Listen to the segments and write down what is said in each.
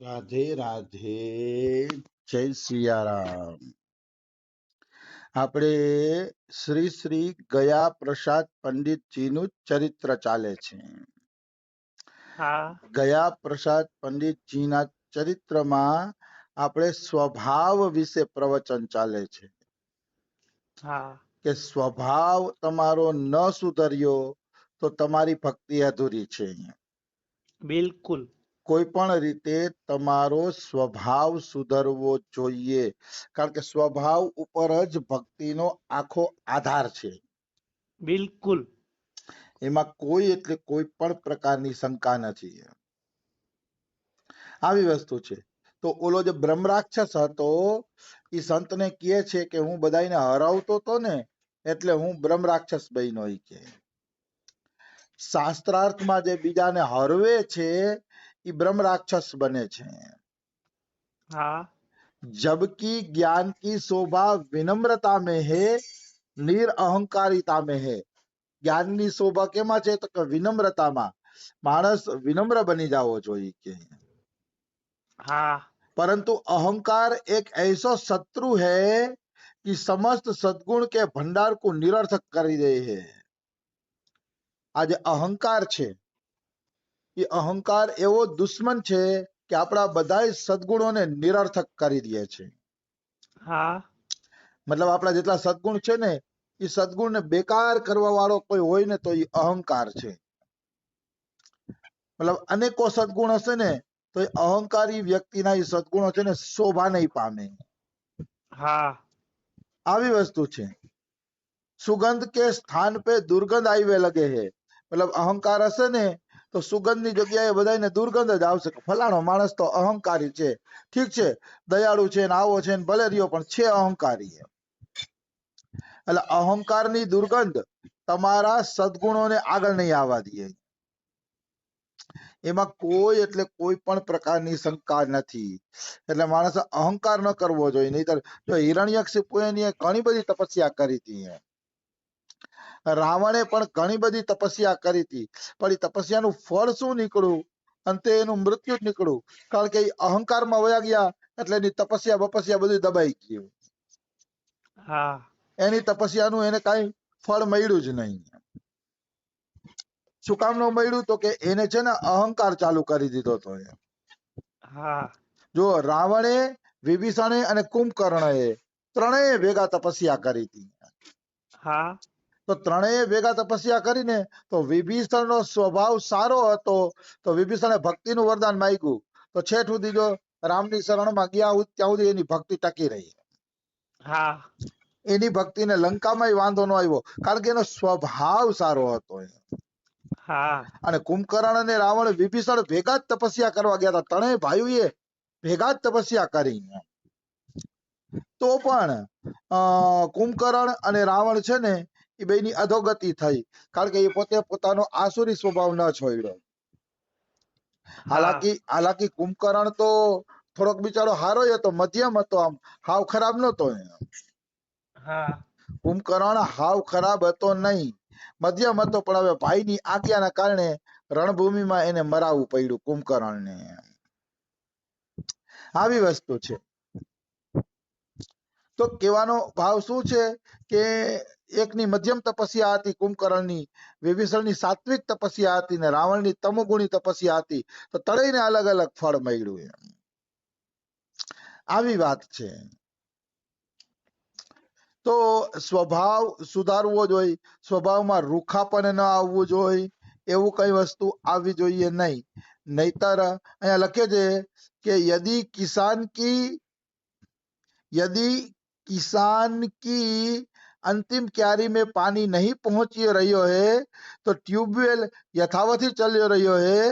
રાધે રાધે, જય સિયારામ. આપણે શ્રી શ્રી ગયા પ્રસાદ પંડિતજીનું ચરિત્ર ચાલે છે. હા ગયા પ્રસાદ પંડિતજીના ચરિત્રમાં આપણે સ્વભાવ વિશે પ્રવચન ચાલે છે હા કે સ્વભાવ તમારો ન સુધર્યો તો તમારી ભક્તિ અધૂરી છે. બિલકુલ. કોઈ પણ રીતે તમારો સ્વભાવ સુધરવો જોઈએ, કારણ કે સ્વભાવ ઉપર જ ભક્તિનો આખો આધાર છે. બિલકુલ. એમાં કોઈ એટલે કોઈ પણ પ્રકારની શંકા નથી. આવી વસ્તુ છે. તો ઓલો જે બ્રહ્મ રાક્ષસ હતો એ સંતને કહે છે કે હું બધાને હરાવતો હતો ને એટલે હું બ્રહ્મ રાક્ષસ બન્યો. કે શાસ્ત્રાર્થમાં જે બીજાને હરવે છે એ બ્રહ્મ રાક્ષસ બને છે. હા जबकि ज्ञान की शोभा विनम्रता में है, निरअहंकारिता में है. જ્ઞાનની શોભા કેમાં છે તો કે વિનમ્રતામાં. માણસ વિનમ્ર બની જવો જોઈએ કે હા परंतु अहंकार एक ऐसा शत्रु है कि समस्त सद्गुण के भंडार को निरर्थक કરી દે है. આ જે અહંકાર છે એ અહંકાર એવો દુશ્મન છે કે આપણા બધા સદગુણોને નિરર્થક કરી દે છે. હા મતલબ આપણા જેટલા સદગુણ છે ને એ સદગુણને બેકાર કરવા વાળો કોઈ હોય ને તો એ અહંકાર છે. મતલબ અનેકો સદગુણ હશે ને તો એ અહંકારી વ્યક્તિના એ સદગુણો છે ને શોભા નહીં પામે. હા આવી વસ્તુ છે. સુગંધ કે સ્થાન पे दुर्गंध आवे लगे है. મતલબ અહંકાર હશે ને તો સુગંધની જગ્યાએ બધાને દુર્ગંધ જ આવશે. ફલાણો માણસ તો અહંકારી છે. ઠીક છે, દયાળુ છે ને આવો છે ને ભલે રહ્યો પણ છે અહંકારી. એટલે અહંકારની દુર્ગંધ તમારા સદગુણોને આગળ નહીં આવવા દે. એમાં કોઈ એટલે કોઈ પણ પ્રકારની શંકા નથી. એટલે માણસે અહંકાર ન કરવો જોઈએ. નહીતર જો હિરણ્યકશિપુએ ઘણી બધી તપસ્યા કરી હતી, રાવણે પણ ઘણી બધી તપસ્યા કરી હતી, પણ એ તપસ્યાનું ફળ શું નીકળ્યું? અંતે એનું મૃત્યુ જ નીકળ્યું. કારણ કે અહંકારમાં વયા ગયા એટલે એની તપસ્યા બપસ્યા બધું દબાઈ ગયું. હા એની તપસ્યાનું એને કઈ ફળ મળ્યું જ નહીં. શું કામ ન મળ્યું? તો કે એને છે ને અહંકાર ચાલુ કરી દીધો હતો. હા જો રાવણે, વિભીષણે અને કુંભકર્ણએ ત્રણેય ભેગા તપસ્યા કરી હતી. હા તો ત્રણેય ભેગા તપસ્યા કરીને તો વિભીષણનો સ્વભાવ સારો હતો તો વિભીષણે ભક્તિનું વરદાન માંગ્યું તો છેઠ સુધી જો રામની શરણમાં ગયા ત્યાં સુધી એની ભક્તિ ટકી રહી. હા એની ભક્તિને લંકામાં વાંધો ન આવ્યો કારણ કે એનો સ્વભાવ સારો હતો. હા અને કુંભકર્ણ અને રાવણ વિભીષણ ભેગા જ તપસ્યા કરવા ગયા હતા. ત્રણેય ભાઈઓએ ભેગા જ તપસ્યા કરી. તો પણ કુંભકર્ણ અને રાવણ છે ને એ બેની અધોગતિ થઈ, કારણ કે એ પોતે પોતાનો આસુરી સ્વભાવ ન છોડ્યો. હા હાલાકી કુંભકર્ણ તો થોડોક બિચારો હારો હતો, મધ્યમ હતો, આમ હાવ ખરાબ નતો. હા કુંભકર્ણ હાવ ખરાબ હતો નહીં, મધ્યમ હતો. પણ હવે ભાઈની આજ્ઞાના કારણે રણભૂમિમાં એને મરાવવું પડ્યું કુંભકર્ણને. આવી વસ્તુ છે. તો કહેવાનો ભાવ શું છે કે એકની મધ્યમ તપસ્યા હતી કુંભકર્ણની, વિભીષણની સાત્વિક તપસ્યા હતી ને રાવણની તમોગુણી તપસ્યા હતી. તો ત્રણેયને અલગ અલગ ફળ મળ્યું. આવી વાત છે. તો સ્વભાવ સુધારવો જોઈએ, સ્વભાવમાં રૂખાપણ ન આવવું જોઈએ, એવું કઈ વસ્તુ આવવી જોઈએ નહીં. નહીતર અહીંયા લખે છે કે यदि किसान की अंतिम क्यारी में पानी नहीं पहुंच रही है तो ट्यूबवेल यथावत ही चल रही है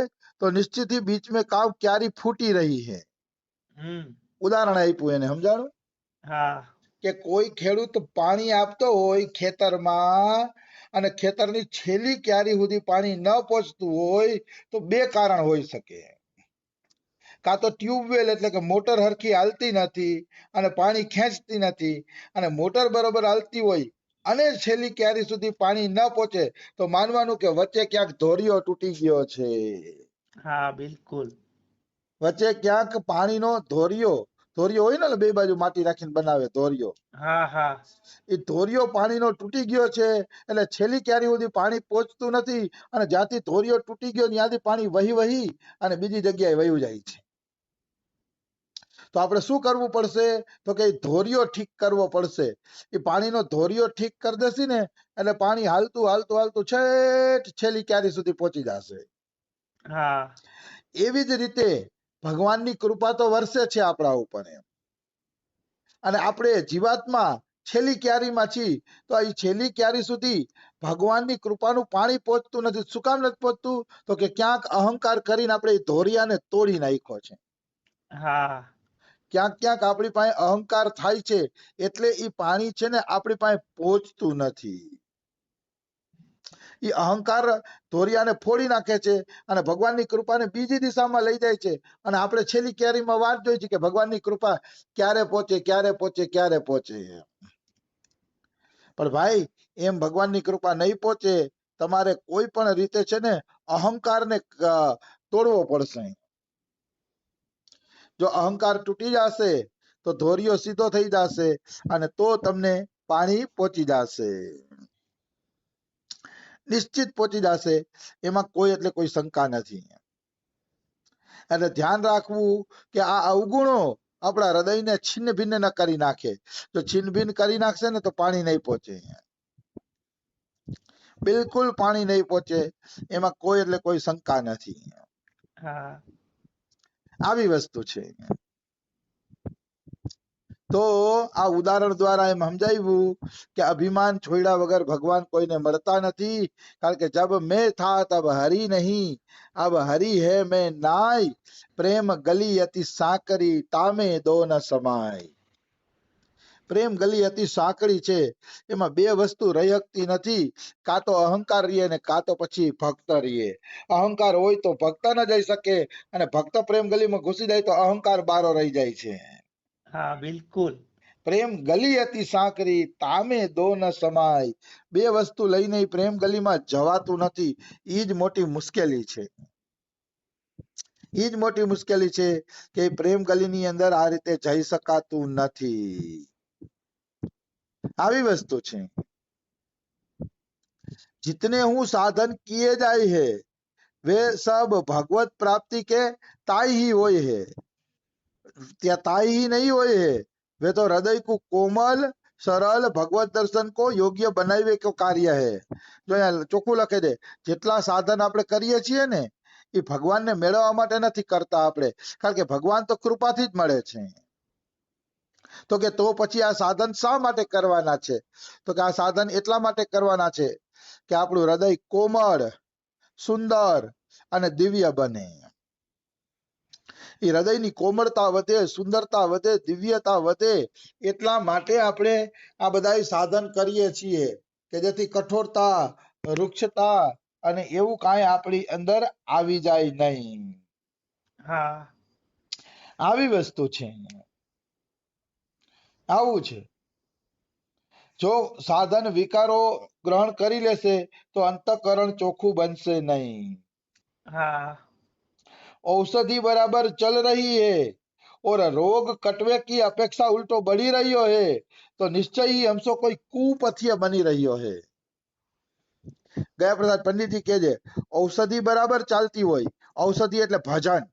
तो निश्चित ही बीच में क्यारी फूटी रही है. ઉદાહરણ આપ્યું એને, સમજાણું? હા કે કોઈ ખેડૂત પાણી આપતો હોય ખેતરમાં અને ખેતરની છેલ્લી ક્યારી સુધી પાણી ન પહોંચતું હોય તો બે કારણ હોઈ શકે. કાં તો ટ્યુબવેલ એટલે કે મોટર હરખી હાલતી નથી અને પાણી ખેંચતી નથી, અને મોટર બરોબર હાલતી હોય અને છેલ્લી ક્યારી સુધી પાણી ન પહોંચે તો માનવાનું કે વચ્ચે ક્યાંક ધોરિયો તૂટી ગયો છે. હા બિલકુલ. વચ્ચે ક્યાંક પાણીનો ધોરિયો, ધોરિયો હોય ને બે બાજુ માટી રાખીને બનાવે ધોરિયો, હા હા એ ધોરિયો પાણીનો તૂટી ગયો છે, એટલે છેલ્લી ક્યારી સુધી પાણી પહોંચતું નથી, અને જ્યાંથી ધોરિયો તૂટી ગયો ત્યાંથી પાણી વહી વહી અને બીજી જગ્યાએ વયું જાય છે. તો આપણે શું કરવું પડશે? તો કે ઈ ધોરિયો ઠીક કરવો પડશે. એ પાણીનો ધોરિયો ઠીક કરી દેશે ને એટલે પાણી હાલતું હાલતું હાલતું છેક છેલ્લી ક્યારી સુધી પહોંચી જશે. હા એવી જ રીતે ભગવાનની કૃપા તો વરસે છે આપણા ઉપર એમ. અને આપણે જીવાત્મા છેલ્લી ક્યારીમાં છીએ, તો એ છેલ્લી ક્યારી સુધી ભગવાનની કૃપાનું પાણી પહોંચતું નથી. શું કામ નથી પહોંચતું? તો કે ક્યાંક અહંકાર કરીને આપણે એ ધોરિયાને તોડી નાખ્યો છે. હા ક્યાંક ક્યાંક આપણી પાસે અહંકાર થાય છે, એટલે એ પાણી છે ને આપણી પાસે પહોંચતું નથી. એ અહંકાર ધોરિયાને ફોડી નાખે છે અને ભગવાનની કૃપાને બીજી દિશામાં લઈ જાય છે. અને આપણે છેલ્લી ક્યારીમાં વાટ જોઈ છે કે ભગવાનની કૃપા ક્યારે પહોંચે, ક્યારે પહોંચે, ક્યારે પહોંચે. પણ ભાઈ, એમ ભગવાનની કૃપા નહીં પહોંચે. તમારે કોઈ પણ રીતે છે ને અહંકારને તોડવો પડશે. જો અહંકાર તૂટી જશે તો ધોરિયો સીધો થઈ જશે અને તો તમને પાણી પહોંચી જશે, નિશ્ચિત પહોંચી જશે. એમાં કોઈ એટલે કોઈ શંકા નથી. એટલે ધ્યાન રાખવું કે આ અવગુણો આપણા હૃદયને છિન્ન ભિન્ન ન કરી નાખે. જો છિન્ન ભિન્ન કરી નાખશે ને તો પાણી નહીં પહોંચે, બિલકુલ પાણી નહીં પહોંચે. એમાં કોઈ એટલે કોઈ શંકા નથી. હા આવી વસ્તુ છે. તો આ ઉદાહરણ દ્વારા એમ સમજાવ્યું કે અભિમાન છોડ્યા વગર ભગવાન કોઈને મળતા નથી. કારણ કે જબ મેં થા તબ હરી નહીં, અબ હરી હે મેં નાય, પ્રેમ ગલી અતિ સાંકરી તામે દો ન સમાય. પ્રેમ ગલી અતિ સાંકડી છે, એમાં બે વસ્તુ રહી શકતી નથી. કાં તો અહંકાર રહીએ ને કાં તો પછી ભક્ત રહીએ. અહંકાર હોય તો ભક્ત ન જઈ શકે, અને ભક્ત પ્રેમ ગલીમાં ઘૂસી જાય તો અહંકાર બારો રહી જાય છે. હા બિલકુલ. પ્રેમ ગલી અતિ સાંકરી તામે દો ન સમાય. બે વસ્તુ લઈને પ્રેમ ગલીમાં જવાતું નથી. એ જ મોટી મુશ્કેલી છે. એ જ મોટી મુશ્કેલી છે કે પ્રેમ ગલીની અંદર આ રીતે જઈ શકાતું નથી. આવી વસ્તુ છે. जितने हूँ साधन किए जाए है वे सब भगवत प्राप्ति के ताई ही होए है. त्या ताई ही नहीं होए है, वे तो हृदय को कोमल सरल भगवत दर्शन को योग्य बनावे को कार्य है. જો અહીંયા ચોખ્ખું લખે છે, જેટલા સાધન આપણે કરીએ છીએ ને એ ભગવાનને મેળવવા માટે નથી કરતા આપણે, કારણ કે ભગવાન તો કૃપાથી જ મળે છે. તો કે તો પછી આ સાધન શા માટે કરવાના છે? તો કે આ સાધન એટલા માટે કરવાના છે કે આપણું હૃદય કોમળ, સુંદર અને દિવ્ય બને. એ હૃદયની કોમળતા વધે, સુંદરતા વધે, દિવ્યતા વધે, એટલા માટે આપણે આ બધા સાધન કરીએ છીએ કે જેથી કઠોરતા, વૃક્ષતા અને એવું કાંઈ આપણી અંદર આવી જાય નહીં. હા આવી વસ્તુ છે. આવું છે. જો સાધન વિકારો ગ્રહણ કરી લેશે તો અંતઃકરણ ચોખ્ખું બનશે નહીં. હા औषधि बराबर चल रही है और रोग कटवे की अपेक्षा उल्टो बढ़ी रही है तो निश्चय ही हमसे कोई कुपथ्य बनी रही है. ગયા પ્રસાદ પંડિતજી કહે છે, ઔષધિ બરાબર ચાલતી હોય. ઔષધિ એટલે ભજન.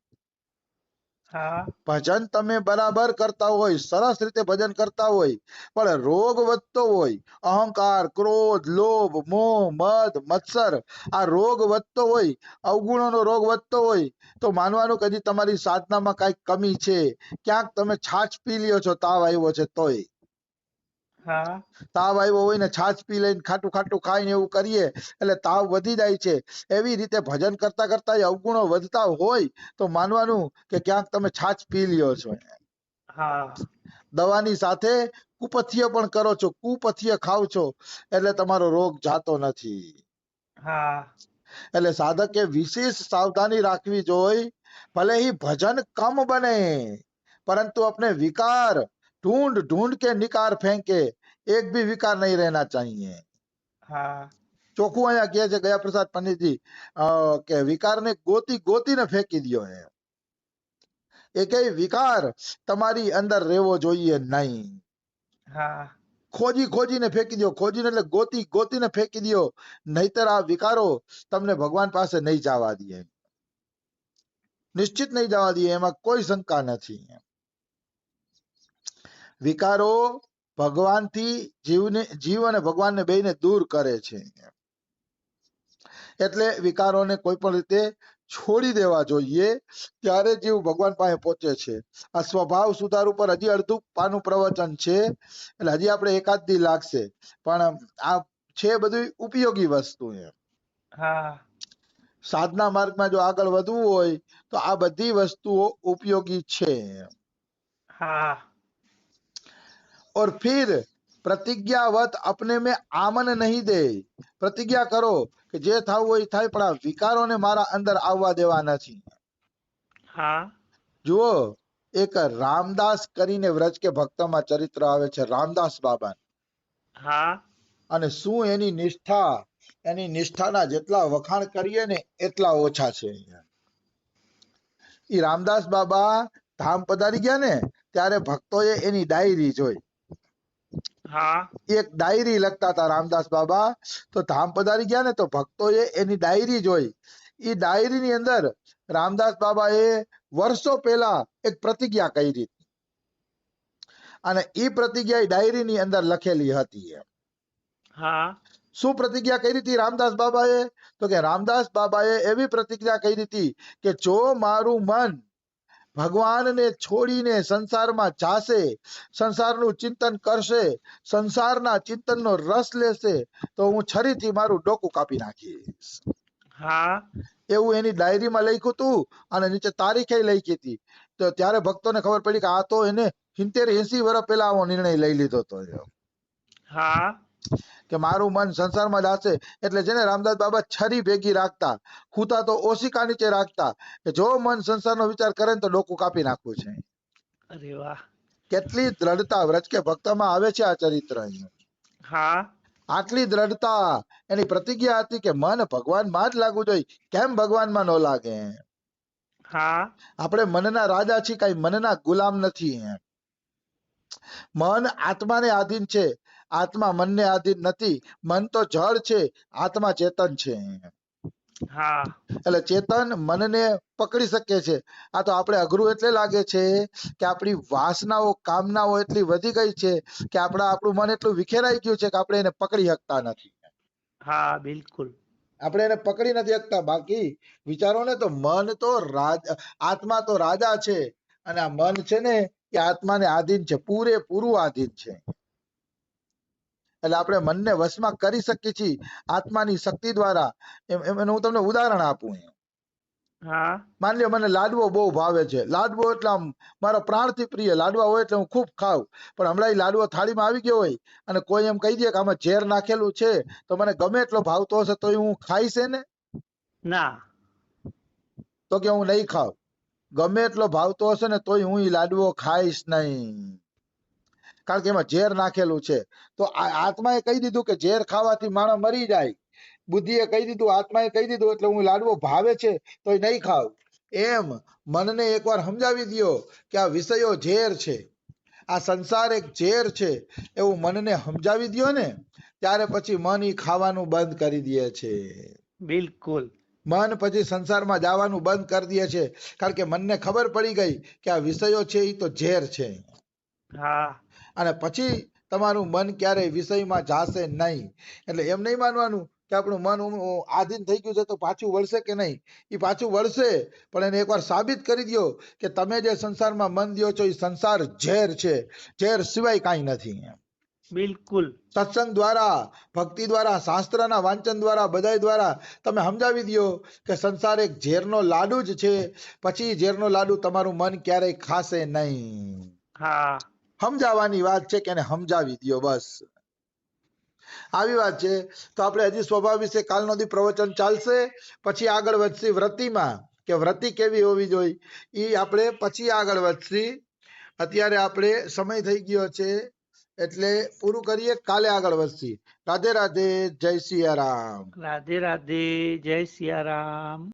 હા ભજન તમે બરાબર કરતા હોય, સરસ રીતે ભજન કરતા હોય, પણ રોગ વધતો હોય, અહંકાર, ક્રોધ, લોભ, મોહ, મદ, મત્સર, આ રોગ વધતો હોય, અવગુણોનો રોગ વધતો હોય, તો માનવાનું કે હજી તમારી સાધનામાં કઈક કમી છે. ક્યાંક તમે છાછ પી લ્યો છો, તાવ આવ્યો છે તોય. હા તાવ આવ્યો હોય ને છાછ પી લઈને ખાટું ખાટું ખાઈને એવું કરીએ એટલે તાવ વધી જાય છે. એવી રીતે ભજન કરતા કરતા એ અવગુણો વધતા હોય તો માનવાનું કે ક્યાંક તમે છાછ પી લ્યો છો. હા દવાની સાથે કુપથ્ય પણ કરો છો, કુપથ્ય ખાવ છો, એટલે તમારો રોગ જાતો નથી. હા એટલે સાધકે વિશેષ સાવધાની રાખવી જોઈએ. ભલે ही भजन कम बने परंतु अपने विकार ढूंढ ढूंढ के निकार फेंके, एक भी विकार नहीं रहना चाहिए. હા ચોખ્ખું અહીંયા કહે છે ગયા પ્રસાદ પંડિતજી કે વિકારને ગોતી ગોતીને ફેંકી દ્યો. એકેય વિકાર તમારી અંદર રહેવો જોઈએ નહીં. હા ખોજીને ફેંકી દો, ખોજીને એટલે ગોતીને ફેંકી દો, નહીતર આ વિકારો તમને ભગવાન પાસે નહીં જવા દે, નિશ્ચિત નહીં જવા દે, એમાં કોઈ શંકા નથી. વિકારો ભગવાનથી જીવ અને ભગવાનને બેયને દૂર કરે છે. એટલે વિકારોને કોઈ પણ રીતે છોડી દેવા જોઈએ, ત્યારે જીવ ભગવાન પાસે પહોંચે છે. આ સ્વભાવ સુધાર ઉપર હજી અડધું પાનું પ્રવચન છે, એટલે હજી આપણે એકાદ દી લાગશે, પણ આ છે બધું ઉપયોગી વસ્તુ. હા સાધના માર્ગમાં જો આગળ વધવું હોય તો આ બધી વસ્તુઓ ઉપયોગી છે. હા और फिर प्रतिज्ञावत अपने में आमन नहीं दे. प्रतिज्ञा કરો કે જે થવું હોય થાય, પણ આ વિકારોને મારા અંદર આવવા દેવા નથી. હા જુઓ, એક રામદાસ કરીને વ્રજ કે ભક્તમાં ચરિત્ર આવે છે, રામદાસ બાબા. હા અને શું એની નિષ્ઠા, એની નિષ્ઠાના જેટલા વખાણ કરીએ ને એટલા ઓછા છે. ઈ રામદાસ બાબા ધામ પધારી ગયા ને ત્યારે ભક્તોએ એની ડાયરી જોઈ. હા એક ડાયરી લખતા હતા રામદાસ બાબા, તો ધામ પધારી ગયા ને તો ભક્તોએ એની ડાયરી જોઈ. એ ડાયરી ની અંદર રામદાસ બાબાએ વર્ષો પહેલા એક પ્રતિજ્ઞા કરી હતી, અને એ પ્રતિજ્ઞા ડાયરી ની અંદર લખેલી હતી. હા શું પ્રતિજ્ઞા કરી હતી રામદાસ બાબાએ? તો કે રામદાસ બાબાએ એવી પ્રતિજ્ઞા કરી હતી કે જો મારું મન ભગવાનને છોડીને સંસારમાં જાશે, સંસારનું ચિંતન કરશે, સંસારના ચિંતનનો રસ લેશે, તો હું છરીથી મારું ડોકું કાપી નાખીશ. હા એવું એની ડાયરીમાં લખ્યું હતું, અને નીચે તારીખે લખી હતી. તો ત્યારે ભક્તોને ખબર પડી કે આ તો એને 70-80 વર્ષ પહેલા આવો નિર્ણય લઈ લીધો હતો, હા કે મારું મન સંસારમાં જશે. એટલે જેને રામદાસ બાબા છરી ભેગી રાખતા, ખૂતા તો ઓશિકા નીચે રાખતા, કે જો મન સંસારનો વિચાર કરે ને તો ડોકું કાપી નાખવું છે. અરે વાહ. કેટલી દ્રઢતા વ્રજ કે ભક્તમાં આવે છે આ ચરિત્ર. હા આટલી દ્રઢતા, એની પ્રતિજ્ઞા હતી કે મન ભગવાનમાં જ લાગવું જોઈએ. કેમ ભગવાનમાં ન લાગે? હા આપણે મનના રાજા છીએ, કઈ મનના ગુલામ નથી. મન આત્માને આધીન છે, આત્મા મનને આધીન નથી. મન તો જળ છે, આત્મા ચેતન છે. હા એટલે ચેતન મનને પકડી શકે છે. આ તો આપણે અઘરું એટલે લાગે છે કે આપણી વાસનાઓ, કામનાઓ એટલી વધી ગઈ છે કે આપણું મન એટલું વિખેરાઈ ગયું છે કે આપણે એને પકડી શકતા નથી. હા બિલકુલ. આપણે એને પકડી નથી શકતા. બાકી વિચારો ને તો મન તો આત્મા તો રાજા છે, અને આ મન છે ને એ આત્માને આધીન છે, પૂરેપૂરું આધીન છે. એટલે આપણે મનને વશમાં કરી શકીએ છીએ આત્માની શક્તિ દ્વારા. એનું હું તમને ઉદાહરણ આપું. હા માની લો મને લાડવો બહુ ભાવે છે, લાડવો એટલે આમ મારા પ્રાણથી પ્રિય લાડવા હોય એટલે હું ખૂબ ખાઉં. પણ હમણાં એ લાડવો થાળીમાં આવી ગયો હોય અને કોઈ એમ કહી દે કે આમાં ઝેર નાખેલું છે, તો મને ગમે એટલો ભાવતો હશે તો હું ખાઈશ ને? ના. તો કે હું નહીં ખાઉં. ગમે એટલો ભાવતો હશે ને તોય હું એ લાડવો ખાઈશ નહીં, કારણ કે એમાં ઝેર નાખેલું છે. તો આત્માએ કહી દીધું કે ઝેર ખાવાથી માણસ મરી જાય. બુદ્ધિએ કહી દીધું, આત્માએ કહી દીધું, એટલે હું લાડવો ભાવે છે તો નહીં ખાવ. એમ મનને એકવાર સમજાવી દો કે આ વિષયો ઝેર છે, આ સંસાર એક ઝેર છે, એવું મનને સમજાવી દો ને, ત્યારે પછી મન ઈ ખાવાનું બંધ કરી દે છે. બિલકુલ. મન પછી સંસારમાં જવાનું બંધ કરી દે છે, કારણ કે મનને ખબર પડી ગઈ કે આ વિષયો છે એ તો ઝેર છે. હા અને પછી તમારું મન ક્યારેય વિષયમાં જાશે નહીં. એટલે એમ નહીં માનવાનું કે આપણું મન આધીન થઈ ગયું છે તો પાછું વળશે કે નહીં. એ પાછું વળશે, પણ એને એકવાર સાબિત કરી દો કે તમે જે સંસારમાં મન દો છો એ સંસાર ઝેર છે, ઝેર સિવાય કાંઈ નથી. બિલકુલ. સત્સંગ દ્વારા, ભક્તિ દ્વારા, શાસ્ત્રના વાંચન દ્વારા, બધાય દ્વારા તમે સમજાવી દો કે સંસાર એક ઝેરનો લાડુ જ છે, પછી ઝેરનો લાડુ તમારું મન ક્યારેય ખાશે નહીં. હા સમજાવવાની વાત છે કે એને સમજાવી દો, બસ આવી વાત છે. તો આપણે હજી સ્વભાવ વિશે કાલનો દી પ્રવચન ચાલશે, પછી આગળ વધશી વ્રતિમાં, કે વ્રતિ કેવી હોવી જોઈએ એ આપણે પછી આગળ વધશી. અત્યારે આપણે સમય થઈ ગયો છે એટલે પૂરું કરીએ, કાલે આગળ વધશી. રાધે રાધે, જય સિયા રામ. રાધે રાધે, જય સિયારામ.